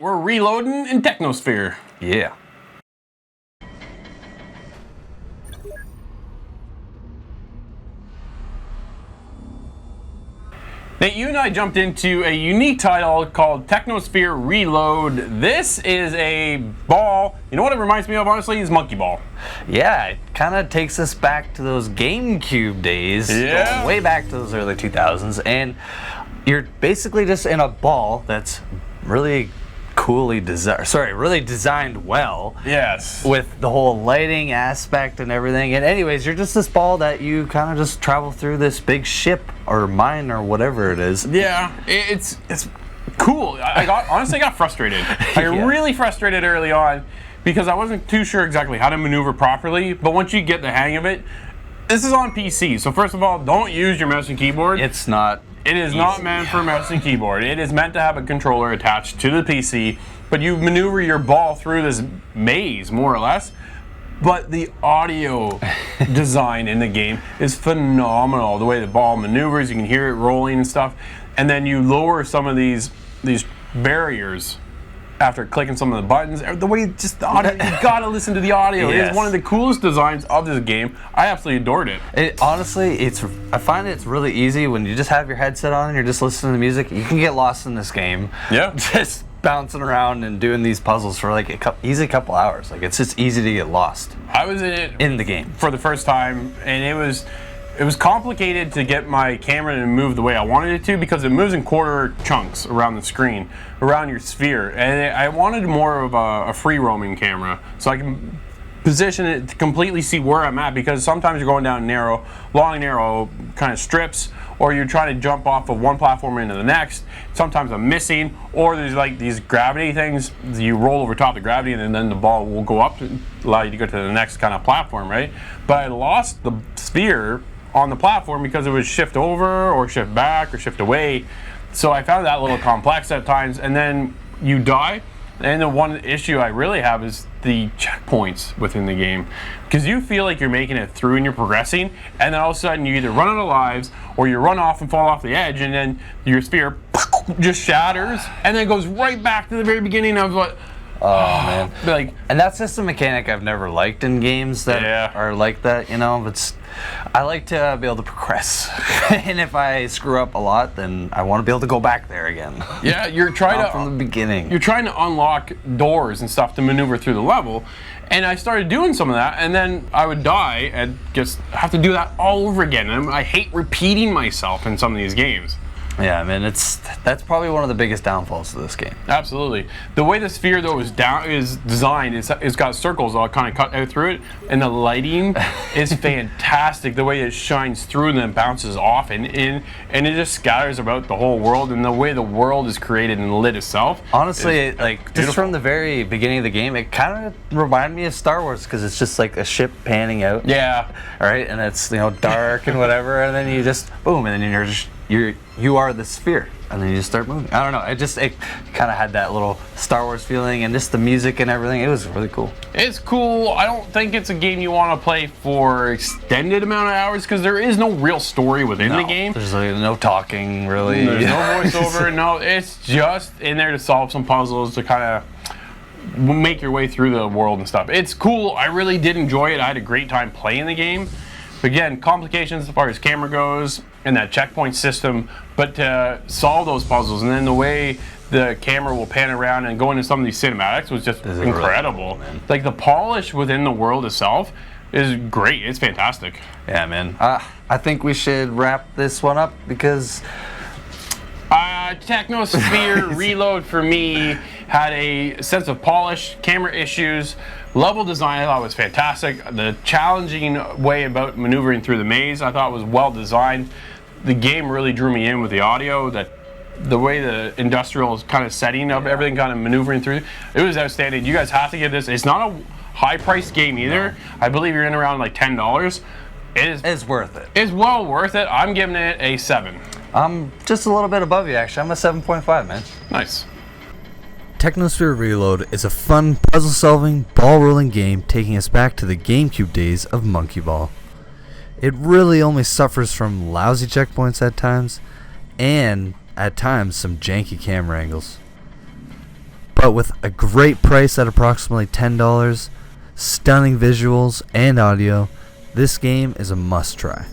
we're reloading in Technosphere. Yeah. Nate, you and I jumped into a unique title called Technosphere Reload. This is a ball. You know what it reminds me of, honestly, is Monkey Ball. Yeah, it kind of takes us back to those GameCube days. Yeah. Going way back to those early 2000s. And you're basically just in a ball that's really coolly designed. Really designed well. Yes. With the whole lighting aspect and everything. And anyways, you're just this ball that you kind of just travel through this big ship or mine or whatever it is. Yeah, it's cool. I honestly got frustrated. I got really frustrated early on because I wasn't too sure exactly how to maneuver properly. But once you get the hang of it, this is on PC. So first of all, don't use your mouse and keyboard. It's not. It is not meant for mouse and keyboard. It is meant to have a controller attached to the PC, but you maneuver your ball through this maze, more or less. But the audio design in the game is phenomenal. The way the ball maneuvers, you can hear it rolling and stuff. And then you lower some of these barriers after clicking some of the buttons. The way just the audio, you gotta listen to the audio. Yes. It is one of the coolest designs of this game. I absolutely adored it. Honestly, I find it's really easy when you just have your headset on and you're just listening to music. You can get lost in this game. Yeah. Just bouncing around and doing these puzzles for like a couple hours. Like, it's just easy to get lost. I was in it in the game for the first time, and it was complicated to get my camera to move the way I wanted it to because it moves in quarter chunks around the screen, around your sphere. And I wanted more of a free roaming camera so I can position it to completely see where I'm at, because sometimes you're going down long narrow kind of strips, or you're trying to jump off of one platform into the next. Sometimes I'm missing, or there's like these gravity things. You roll over top of the gravity and then the ball will go up to allow you to go to the next kind of platform, right? But I lost the sphere on the platform because it would shift over or shift back or shift away. So I found that a little complex at times, and then you die. And the one issue I really have is the checkpoints within the game, because you feel like you're making it through and you're progressing, and then all of a sudden you either run out of lives or you run off and fall off the edge, and then your sphere just shatters and then goes right back to the very beginning. I was like, oh man, and that's just a mechanic I've never liked in games that are like that, you know. But I like to be able to progress, and if I screw up a lot, then I want to be able to go back there again. Yeah, you're trying to from the beginning. You're trying to unlock doors and stuff to maneuver through the level, and I started doing some of that, and then I would die and just have to do that all over again. And I hate repeating myself in some of these games. Yeah, I mean, that's probably one of the biggest downfalls of this game. Absolutely. The way the sphere though is designed, it's got circles all kind of cut out through it, and the lighting is fantastic. The way it shines through and then bounces off and in, and it just scatters about the whole world. And the way the world is created and lit itself. Honestly, like just from the very beginning of the game, it kind of reminded me of Star Wars, because it's just like a ship panning out. Yeah. Right, and it's dark and whatever, and then you just boom, and then you are the sphere, and then you just start moving. I don't know, it kind of had that little Star Wars feeling, and just the music and everything. It was really cool. It's cool. I don't think it's a game you want to play for extended amount of hours, because there is no real story within the game. There's no talking really. There's no voiceover. No, it's just in there to solve some puzzles, to kind of make your way through the world and stuff. It's cool. I really did enjoy it. I had a great time playing the game. Again, complications as far as camera goes and that checkpoint system, but to solve those puzzles, and then the way the camera will pan around and go into some of these cinematics was just incredible. Really cool, like the polish within the world itself is great. It's fantastic. Yeah, man. I think we should wrap this one up, because Technosphere Reload for me had a sense of polish, camera issues, level design I thought was fantastic. The challenging way about maneuvering through the maze I thought was well designed. The game really drew me in with the audio, that the way the industrial kind of setting of everything kind of maneuvering through, it was outstanding. You guys have to give this. It's not a high priced game either. No. I believe you're in around like $10. It's worth it. It's well worth it. I'm giving it a 7. I'm just a little bit above you, actually. I'm a 7.5, man. Nice. Technosphere Reload is a fun, puzzle-solving, ball-rolling game taking us back to the GameCube days of Monkey Ball. It really only suffers from lousy checkpoints at times, and at times some janky camera angles. But with a great price at approximately $10, stunning visuals and audio, this game is a must try.